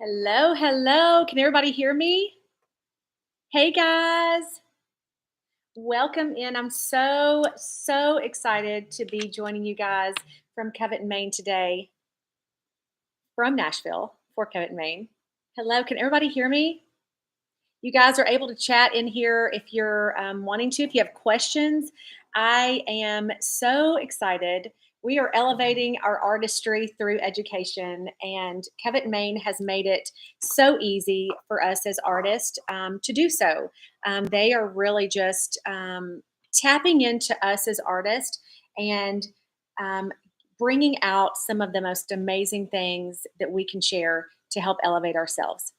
Hello, hello. Can everybody hear me? Hey guys, welcome in. I'm so excited to be joining you guys from Coveted, Maine today, from Nashville for Coveted, Maine. Hello, can everybody hear me? You guys are able to chat in here if you're wanting to. If you have questions, I am so excited. We are elevating our artistry through education, and Covet Maine has made it so easy for us as artists to do so. They are really just tapping into us as artists and um, bringing out some of the most amazing things that we can share to help elevate ourselves.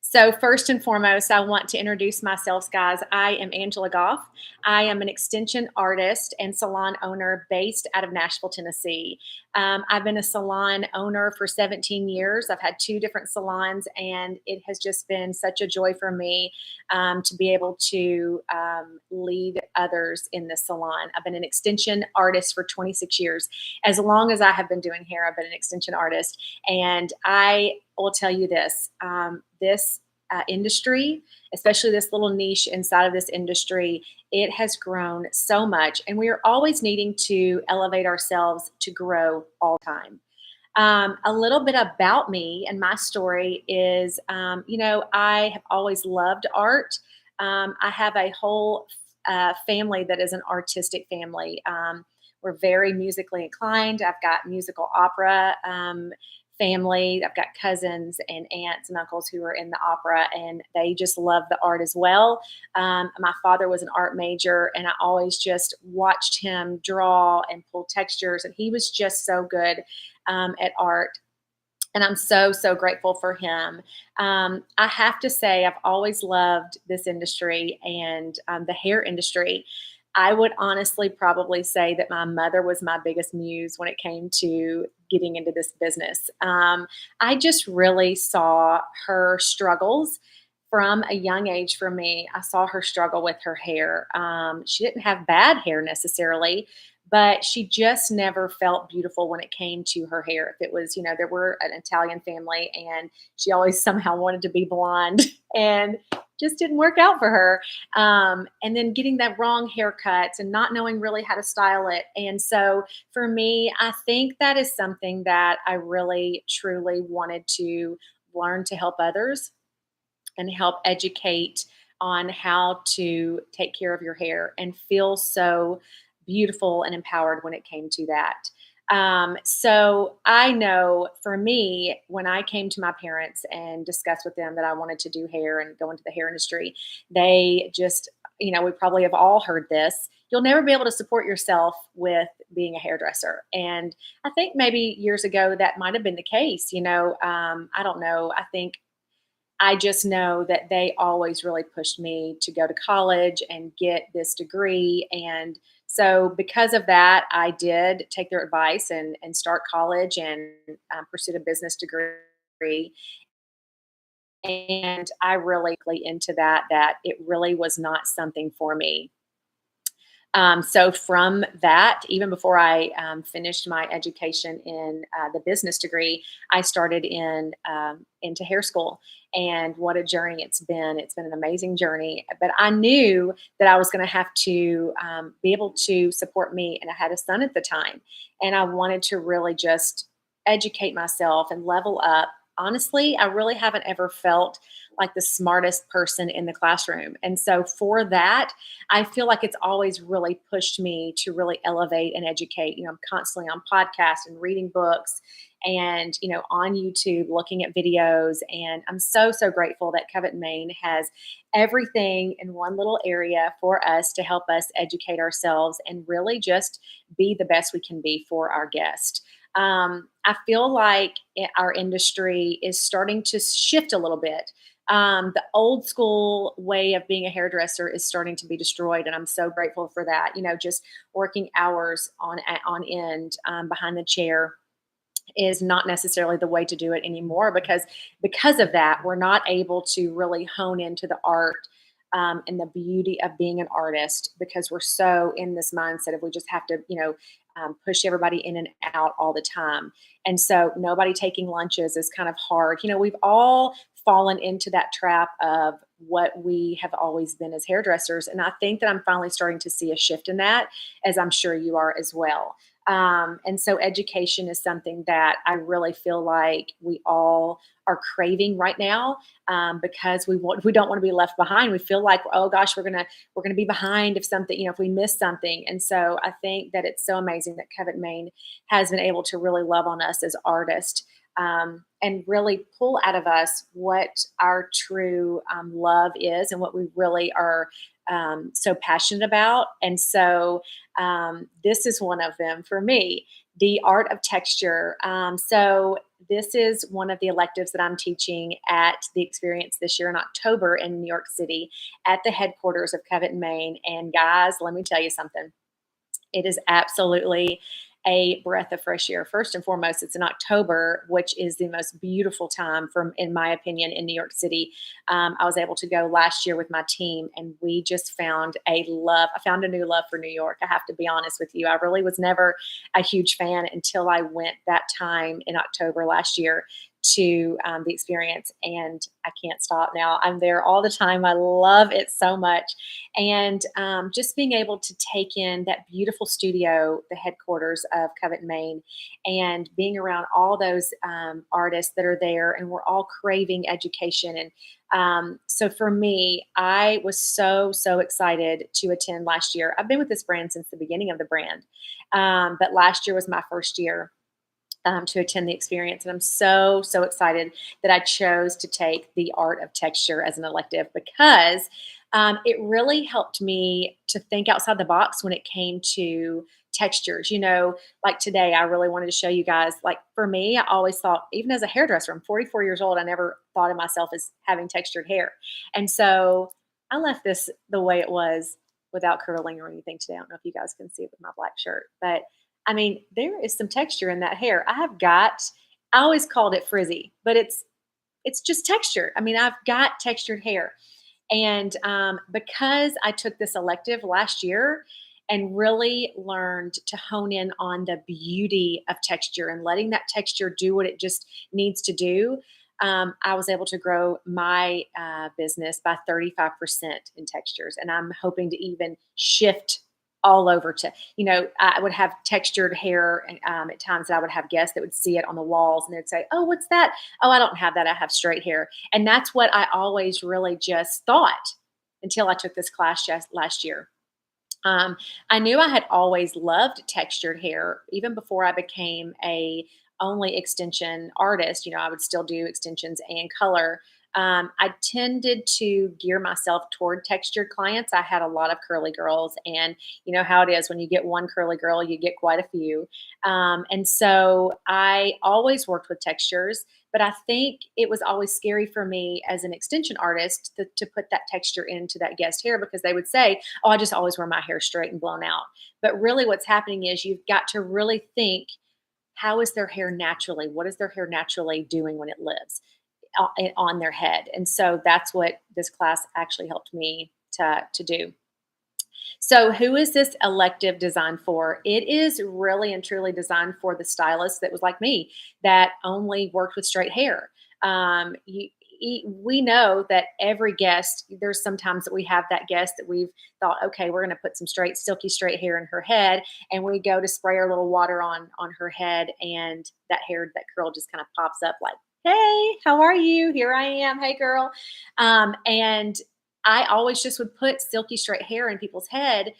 So, first and foremost, I want to introduce myself, guys. I am Angela Goff. I am an extension artist and salon owner based out of Nashville, Tennessee. I've been a salon owner for 17 years. I've had two different salons, and it has just been such a joy for me to be able to lead others in the salon. I've been an extension artist for 26 years. As long as I have been doing hair, I've been an extension artist. And I will tell you this this industry, especially this little niche inside of this industry, it has grown so much. And we are always needing to elevate ourselves to grow all the time. A little bit about me and my story is, I have always loved art. I have a whole family that is an artistic family. We're very musically inclined. I've got musical opera family. I've got cousins and aunts and uncles who are in the opera, and they just love the art as well. My father was an art major, and I always just watched him draw and pull textures, and he was just so good at art. And I'm so grateful for him. I have to say, I've always loved this industry and the hair industry. I would honestly probably say that my mother was my biggest muse when it came to getting into this business. I just really saw her struggles from a young age for me. I saw her struggle with her hair. She didn't have bad hair necessarily, but she just never felt beautiful when it came to her hair. If it was, there were an Italian family and she always somehow wanted to be blonde and just didn't work out for her. And then getting that wrong haircuts and not knowing really how to style it. And so for me, I think that is something that I really truly wanted to learn to help others and help educate on how to take care of your hair and feel so beautiful and empowered when it came to that. So I know for me, when I came to my parents and discussed with them that I wanted to do hair and go into the hair industry, they just, we probably have all heard this. You'll never be able to support yourself with being a hairdresser. And I think maybe years ago that might have been the case. I don't know. I just know that they always really pushed me to go to college and get this degree. And so, because of that, I did take their advice and start college and pursued a business degree. And I really into that it really was not something for me. So from that, even before I finished my education in the business degree, I started into hair school, and what a journey it's been! It's been an amazing journey. But I knew that I was going to have to be able to support me, and I had a son at the time, and I wanted to really just educate myself and level up. Honestly, I really haven't ever felt like the smartest person in the classroom, and so for that, I feel like it's always really pushed me to really elevate and educate. I'm constantly on podcasts and reading books and, on YouTube looking at videos. And I'm so grateful that Covet Maine has everything in one little area for us to help us educate ourselves and really just be the best we can be for our guest. I feel like our industry is starting to shift a little bit. The old school way of being a hairdresser is starting to be destroyed, and I'm so grateful for that. Just working hours on end behind the chair is not necessarily the way to do it anymore because of that we're not able to really hone into the art and the beauty of being an artist, because we're so in this mindset of we just have to, push everybody in and out all the time. And so nobody taking lunches is kind of hard. We've all fallen into that trap of what we have always been as hairdressers. And I think that I'm finally starting to see a shift in that, as I'm sure you are as well. And so education is something that I really feel like we all are craving right now, because we don't want to be left behind. We feel like, oh gosh, we're gonna be behind if something, if we miss something. And so I think that it's so amazing that Covet Maine has been able to really love on us as artists, and really pull out of us what our true love is and what we really are so passionate about. And so this is one of them for me, the art of texture. So this is one of the electives that I'm teaching at the experience this year in October in New York City at the headquarters of Covet, Maine. And guys, let me tell you something. It is absolutely a breath of fresh air. First and foremost, it's in October, which is the most beautiful time from, in my opinion, in New York City. I was able to go last year with my team, and we just found a love. I found a new love for New York. I have to be honest with you. I really was never a huge fan until I went that time in October last year to the experience, and I can't stop now. I'm there all the time. I love it so much. And just being able to take in that beautiful studio, the headquarters of Covet, Maine, and being around all those artists that are there, and we're all craving education. And so for me, I was so excited to attend last year. I've been with this brand since the beginning of the brand, but last year was my first year to attend the experience. And I'm so excited that I chose to take the art of texture as an elective, because it really helped me to think outside the box when it came to textures. Like today, I really wanted to show you guys, like for me, I always thought, even as a hairdresser, I'm 44 years old, I never thought of myself as having textured hair. And so I left this the way it was without curling or anything today. I don't know if you guys can see it with my black shirt, but I mean, there is some texture in that hair. I always called it frizzy, but it's just texture. I mean, I've got textured hair. And because I took this elective last year and really learned to hone in on the beauty of texture and letting that texture do what it just needs to do, I was able to grow my business by 35% in textures. And I'm hoping to even shift all over to, I would have textured hair at times that I would have guests that would see it on the walls and they'd say, oh, what's that? Oh, I don't have that. I have straight hair. And that's what I always really just thought until I took this class just last year. I knew I had always loved textured hair even before I became a only extension artist. I would still do extensions and color. I tended to gear myself toward textured clients. I had a lot of curly girls, and you know how it is when you get one curly girl, you get quite a few. And so I always worked with textures, but I think it was always scary for me as an extension artist to put that texture into that guest hair, because they would say, oh, I just always wear my hair straight and blown out. But really what's happening is you've got to really think, how is their hair naturally? What is their hair naturally doing when it lives on their head? And so that's what this class actually helped me to do. So, who is this elective designed for? It is really and truly designed for the stylist that was like me, that only worked with straight hair. We know that every guest, there's sometimes that we have that guest that we've thought, okay, we're going to put some straight, silky straight hair in her head, and we go to spray our little water on her head, and that hair, that curl just kind of pops up like, hey, how are you? Here I am. Hey, girl. And I always just would put silky straight hair in people's head,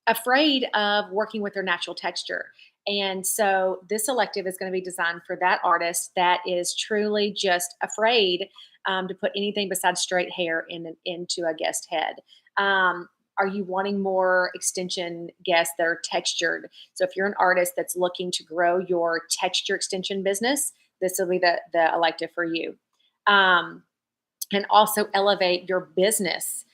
afraid of working with their natural texture. And so this elective is going to be designed for that artist that is truly just afraid to put anything besides straight hair into a guest head. Are you wanting more extension guests that are textured? So if you're an artist that's looking to grow your texture extension business, this will be the elective for you. And also elevate your business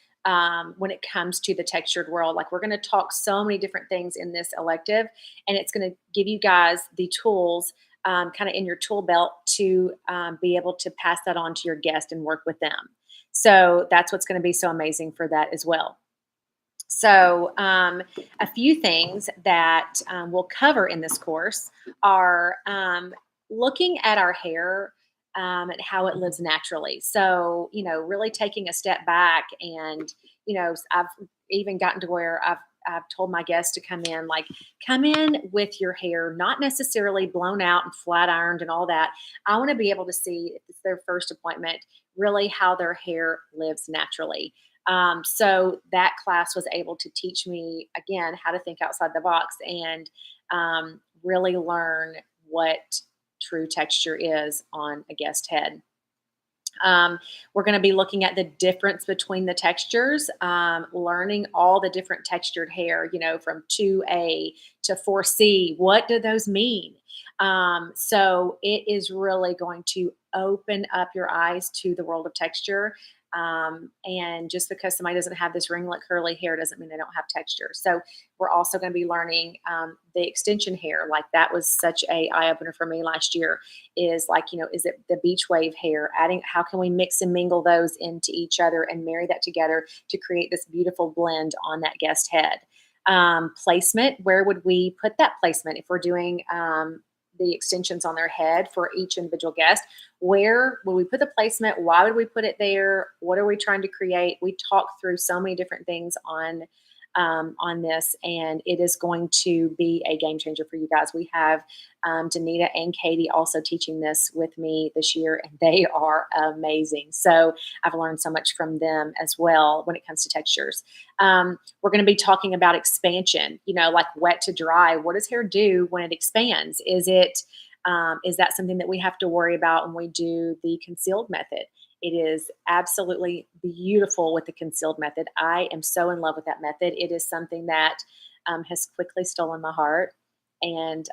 when it comes to the textured world. Like, we're going to talk so many different things in this elective, and it's going to give you guys the tools kind of in your tool belt to be able to pass that on to your guest and work with them. So that's what's going to be so amazing for that as well. So, a few things that we'll cover in this course are looking at our hair and how it lives naturally. So, really taking a step back, and I've even gotten to where I've told my guests to come in with your hair not necessarily blown out and flat ironed and all that. I want to be able to see, if it's their first appointment, really how their hair lives naturally. So that class was able to teach me again how to think outside the box and really learn what true texture is on a guest head. We're going to be looking at the difference between the textures, learning all the different textured hair, from 2A to 4C. What do those mean? So it is really going to open up your eyes to the world of texture. And just because somebody doesn't have this ringlet curly hair doesn't mean they don't have texture. So we're also going to be learning the extension hair. Like that was such a eye opener for me last year. Is like, is it the beach wave hair? Adding, how can we mix and mingle those into each other and marry that together to create this beautiful blend on that guest head? Placement, where would we put that placement if we're doing the extensions on their head for each individual guest? Where would we put the placement? Why would we put it there? What are we trying to create? We talk through so many different things on this, and it is going to be a game changer for you guys. We have Danita and Katie also teaching this with me this year, and they are amazing. So I've learned so much from them as well when it comes to textures. We're going to be talking about expansion, like wet to dry. What does hair do when it expands? Is that something that we have to worry about when we do the concealed method? It is absolutely beautiful with the concealed method. I am so in love with that method. It is something that has quickly stolen my heart. And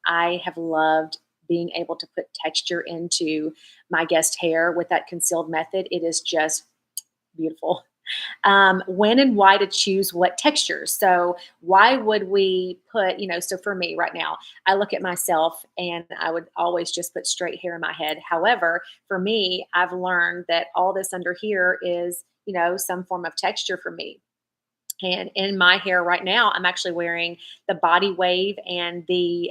I have loved being able to put texture into my guest hair with that concealed method. It is just beautiful. When and why to choose what textures. So why would we put, so for me right now, I look at myself and I would always just put straight hair in my head. However, for me, I've learned that all this under here is, some form of texture for me. And in my hair right now, I'm actually wearing the body wave and the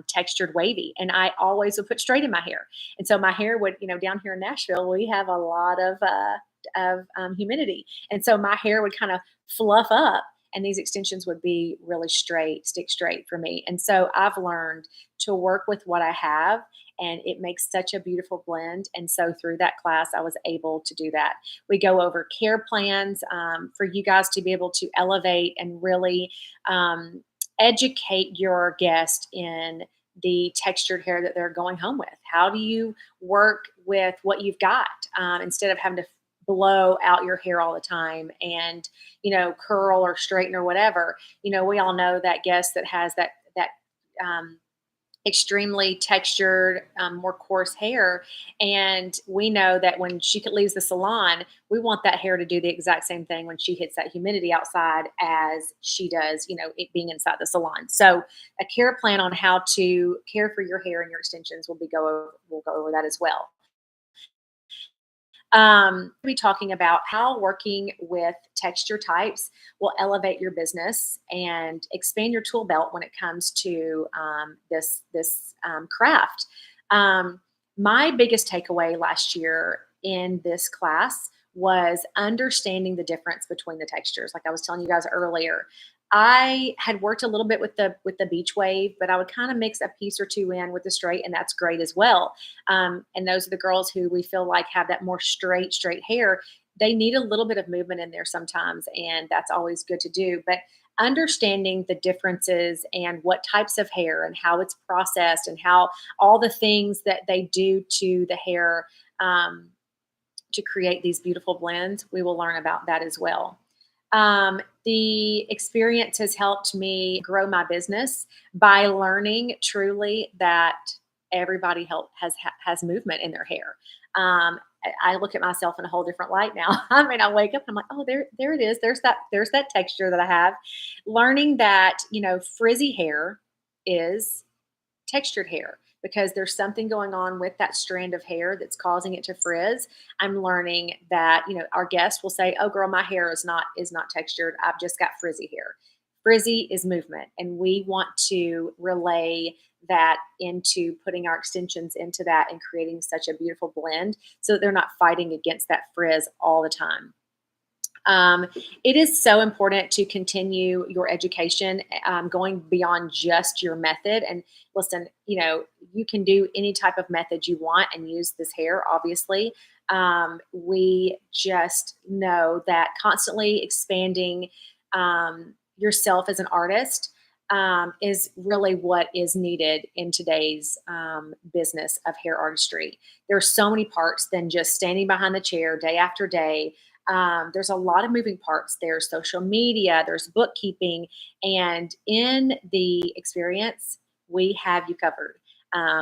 textured wavy. And I always would put straight in my hair. And so my hair would, down here in Nashville, we have a lot of humidity. And so my hair would kind of fluff up, and these extensions would be really straight, stick straight for me. And so I've learned to work with what I have, and it makes such a beautiful blend. And so through that class, I was able to do that. We go over care plans for you guys to be able to elevate and really educate your guest in the textured hair that they're going home with. How do you work with what you've got instead of having to blow out your hair all the time and curl or straighten or whatever? We all know that guest that has that extremely textured, more coarse hair. And we know that when she leaves the salon, we want that hair to do the exact same thing when she hits that humidity outside as she does, it being inside the salon. So a care plan on how to care for your hair and your extensions we'll go over that as well. We'll be talking about how working with texture types will elevate your business and expand your tool belt when it comes to this craft. My biggest takeaway last year in this class was understanding the difference between the textures. Like I was telling you guys earlier, I had worked a little bit with the beach wave, but I would kind of mix a piece or two in with the straight, and that's great as well. And those are the girls who we feel like have that more straight hair. They need a little bit of movement in there sometimes, and that's always good to do. But understanding the differences and what types of hair and how it's processed and how all the things that they do to the hair to create these beautiful blends, we will learn about that as well. The experience has helped me grow my business by learning truly that everybody has movement in their hair. I look at myself in a whole different light now. I mean, I wake up and I'm like, oh, there it is. There's that texture that I have. Learning that, frizzy hair is textured hair. because there's something going on with that strand of hair that's causing it to frizz. I'm learning that, our guest will say, "Oh girl, my hair is not textured. I've just got frizzy hair." Frizzy is movement, and we want to relay that into putting our extensions into that and creating such a beautiful blend so that they're not fighting against that frizz all the time. Um, it is so important to continue your education, going beyond just your method. And listen, you can do any type of method you want and use this hair, obviously. We just know that constantly expanding yourself as an artist is really what is needed in today's business of hair artistry. There are so many parts than just standing behind the chair day after day. There's a lot of moving parts. There's social media, there's bookkeeping, and in the experience, we have you covered.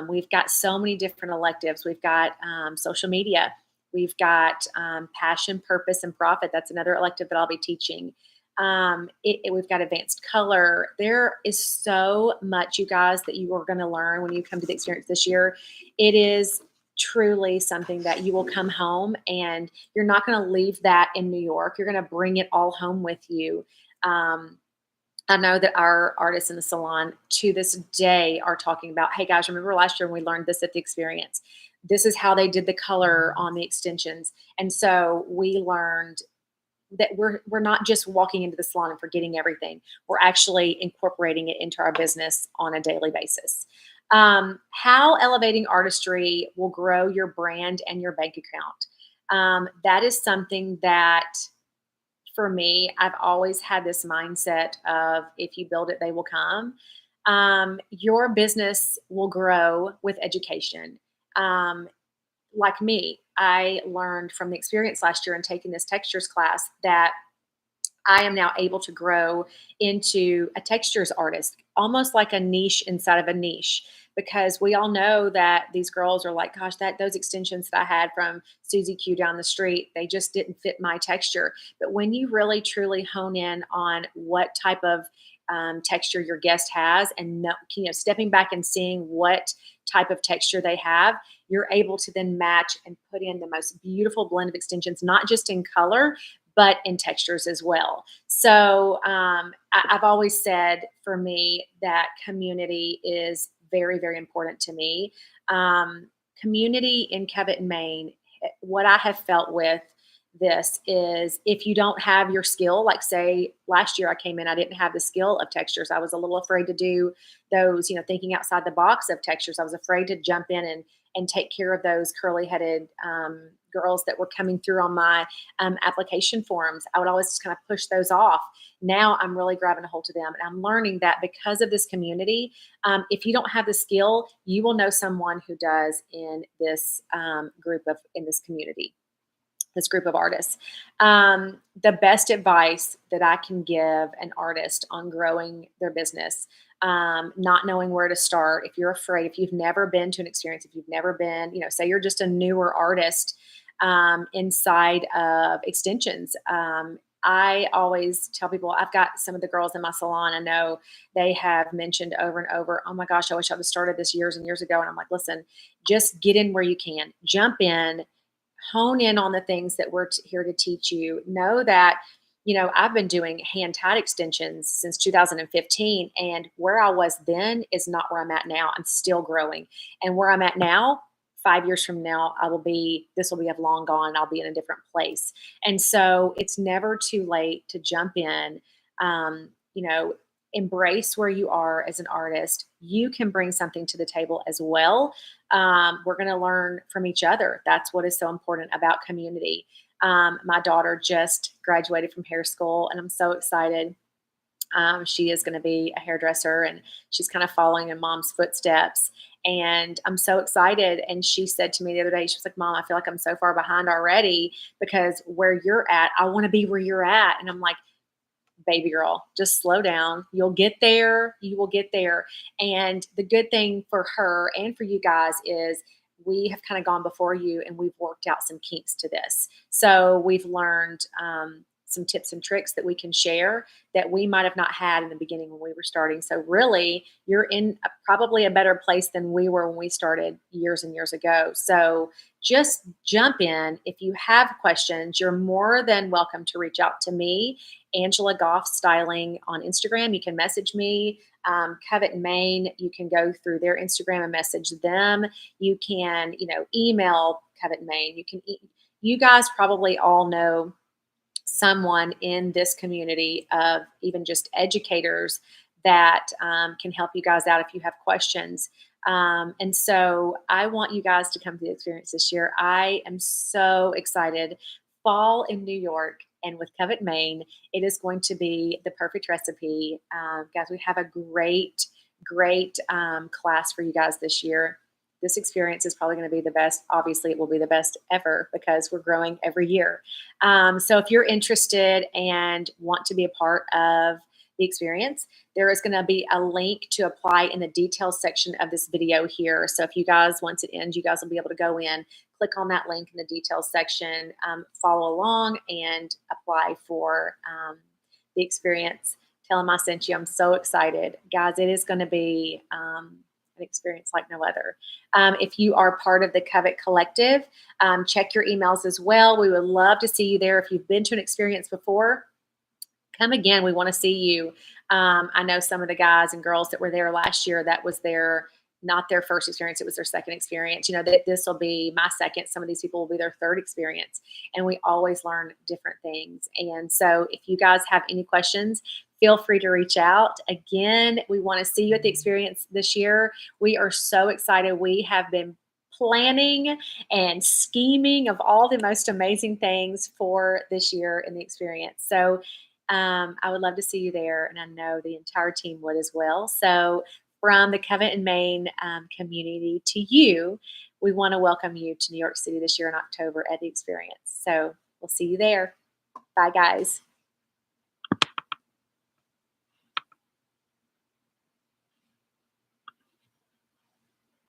We've got so many different electives. We've got social media. We've got passion, purpose, and profit. That's another elective that I'll be teaching. We've got advanced color. There is so much, you guys, that you are going to learn when you come to the experience this year. It is truly something that you will come home and you're not going to leave that in New York. You're going to bring it all home with you. Um, I know that our artists in the salon to this day are talking about, hey guys, remember last year when we learned this at the experience? This is how they did the color on the extensions. And so we learned that we're not just walking into the salon and forgetting everything. We're actually incorporating it into our business on a daily basis. How elevating artistry will grow your brand and your bank account. That is something that for me, I've always had this mindset of if you build it, they will come. Your business will grow with education. Like me, I learned from the experience last year in taking this textures class that I am now able to grow into a textures artist, almost like a niche inside of a niche. Because we all know that these girls are like, gosh, that those extensions that I had from Susie Q down the street, they just didn't fit my texture. But when you really truly hone in on what type of texture your guest has, and stepping back and seeing what type of texture they have, you're able to then match and put in the most beautiful blend of extensions, not just in color, but in textures as well. So I've always said for me that community is very, very important to me. Community in Covet, Maine, what I have felt with this is if you don't have your skill, like say last year I came in, I didn't have the skill of textures. I was a little afraid to do those, thinking outside the box of textures. I was afraid to jump in and take care of those curly headed girls that were coming through on my application forms. I would always just kind of push those off. Now I'm really grabbing a hold to them. And I'm learning that because of this community, if you don't have the skill, you will know someone who does in this in this group of artists. The best advice that I can give an artist on growing their business, not knowing where to start, if you're afraid, if you've never been to an experience, if you've never been, say you're just a newer artist inside of extensions. I always tell people, I've got some of the girls in my salon, I know they have mentioned over and over, oh my gosh, I wish I would have started this years and years ago. And I'm like, listen, just get in where you can, jump in, hone in on the things that we're here to teach you. Know that, I've been doing hand tied extensions since 2015, and where I was then is not where I'm at now. I'm still growing. And where I'm at now, 5 years from now, this will be long gone. I'll be in a different place. And so it's never too late to jump in. Um, you know, Embrace where you are as an artist. You can bring something to the table as well. We're going to learn from each other. That's what is so important about community. My daughter just graduated from hair school, and I'm so excited. She is going to be a hairdresser, and she's kind of following in mom's footsteps. And I'm so excited. And she said to me the other day, she was like, Mom, I feel like I'm so far behind already because where you're at, I want to be where you're at. And I'm like, baby girl, just slow down. You'll get there. You will get there. And the good thing for her and for you guys is we have kind of gone before you and we've worked out some kinks to this. So we've learned some tips and tricks that we can share that we might have not had in the beginning when we were starting. So really, you're in probably a better place than we were when we started years and years ago. So just jump in. If you have questions, you're more than welcome to reach out to me, Angela Goff Styling on Instagram. You can message me. Covet and Maine, you can go through their Instagram and message them. You can, email Covet and Maine. You guys probably all know someone in this community of even just educators that can help you guys out if you have questions. And so I want you guys to come to the experience this year. I am so excited. Fall in New York and with Covet, Maine, it is going to be the perfect recipe. Guys, we have a great class for you guys this year. This experience is probably going to be the best. Obviously, it will be the best ever because we're growing every year. So if you're interested and want to be a part of the experience, there is going to be a link to apply in the details section of this video here. So if you guys, once it ends, you guys will be able to go in, click on that link in the details section, follow along, and apply for the experience. Tell them I sent you. I'm so excited. Guys, it is going to be an experience like no other. If you are part of the Covet Collective, check your emails as well. We would love to see you there. If you've been to an experience before, come again. We want to see you. I know some of the guys and girls that were there last year, that was not their first experience, it was their second experience. That this will be my second. Some of these people will be their third experience. And we always learn different things. And so if you guys have any questions, feel free to reach out. Again, we want to see you at the experience this year. We are so excited. We have been planning and scheming of all the most amazing things for this year in the experience. So I would love to see you there, and I know the entire team would as well. So from the Covet and Maine community to you, we want to welcome you to New York City this year in October at the experience. So we'll see you there. Bye, guys.